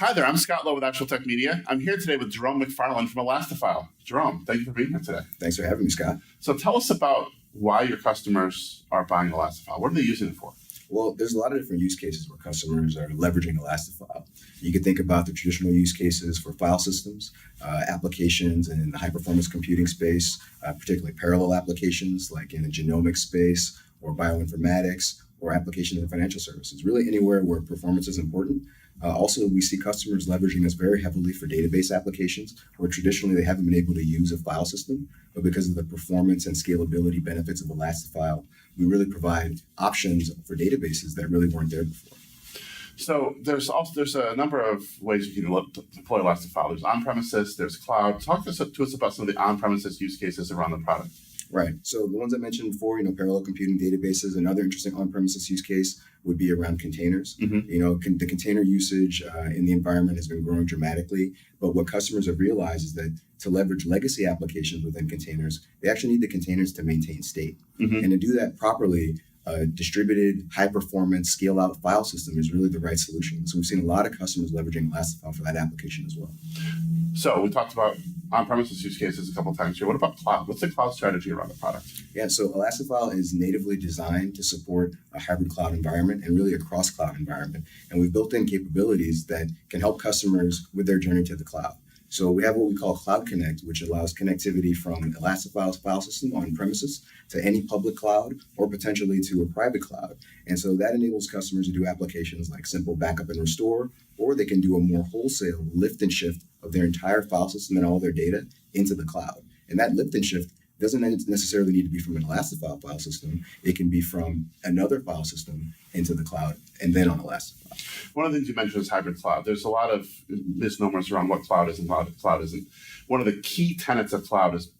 Hi there, I'm Scott Lowe with ActualTech Media. I'm here today with Jerome McFarland from Elastifile. Jerome, thank you for being here today. Thanks for having me, Scott. So tell us about why your customers are buying Elastifile. What are they using it for? Well, there's a lot of different use cases where customers are leveraging Elastifile. You could think about the traditional use cases for file systems, applications in the high-performance computing space, particularly parallel applications like in the genomics space or bioinformatics or applications in financial services, really anywhere where performance is important. Also, we see customers leveraging us very heavily for database applications where traditionally they haven't been able to use a file system, but because of the performance and scalability benefits of Elastifile, we really provide options for databases that really weren't there before. So there's a number of ways you can deploy Elastifile. There's on-premises, there's cloud. Talk to us about some of the on-premises use cases around the product. Right. So the ones I mentioned before, parallel computing databases, another interesting on-premises use case would be around containers. Mm-hmm. The container usage in the environment has been growing dramatically. But what customers have realized is that to leverage legacy applications within containers, they actually need the containers to maintain state. Mm-hmm. And to do that properly, a distributed, high-performance, scale-out file system is really the right solution. So we've seen a lot of customers leveraging Elastifile for that application as well. So we talked about on-premises use cases a couple of times here. What about cloud? What's the cloud strategy around the product? Yeah, so Elastifile is natively designed to support a hybrid cloud environment and really a cross-cloud environment. And we've built in capabilities that can help customers with their journey to the cloud. So we have what we call Cloud Connect, which allows connectivity from Elastifile's file system on premises to any public cloud or potentially to a private cloud. And so that enables customers to do applications like simple backup and restore, or they can do a more wholesale lift and shift of their entire file system and all their data into the cloud. And that lift and shift doesn't necessarily need to be from an Elastifile file system. It can be from another file system into the cloud and then on Elastifile. One of the things you mentioned is hybrid cloud. There's a lot of misnomers around what cloud is and what cloud isn't. One of the key tenets of cloud is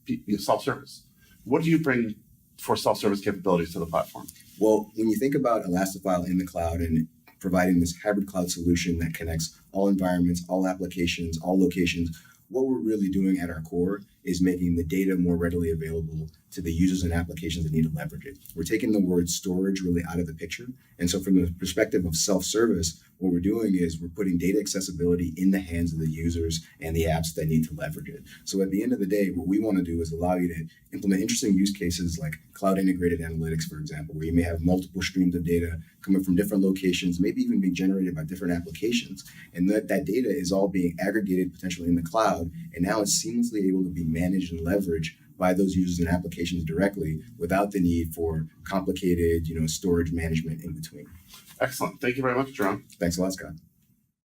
self-service. What do you bring for self-service capabilities to the platform? Well, when you think about Elastifile in the cloud and providing this hybrid cloud solution that connects all environments, all applications, all locations, what we're really doing at our core is making the data more readily available to the users and applications that need to leverage it. We're taking the word storage really out of the picture. And so from the perspective of self-service, what we're doing is we're putting data accessibility in the hands of the users and the apps that need to leverage it. So at the end of the day, what we want to do is allow you to implement interesting use cases like cloud integrated analytics, for example, where you may have multiple streams of data coming from different locations, maybe even being generated by different applications. And that data is all being aggregated potentially in the cloud. And now it's seamlessly able to be managed and leveraged by those users and applications directly without the need for complicated, storage management in between. Excellent. Thank you very much, Jerome. Thanks a lot, Scott.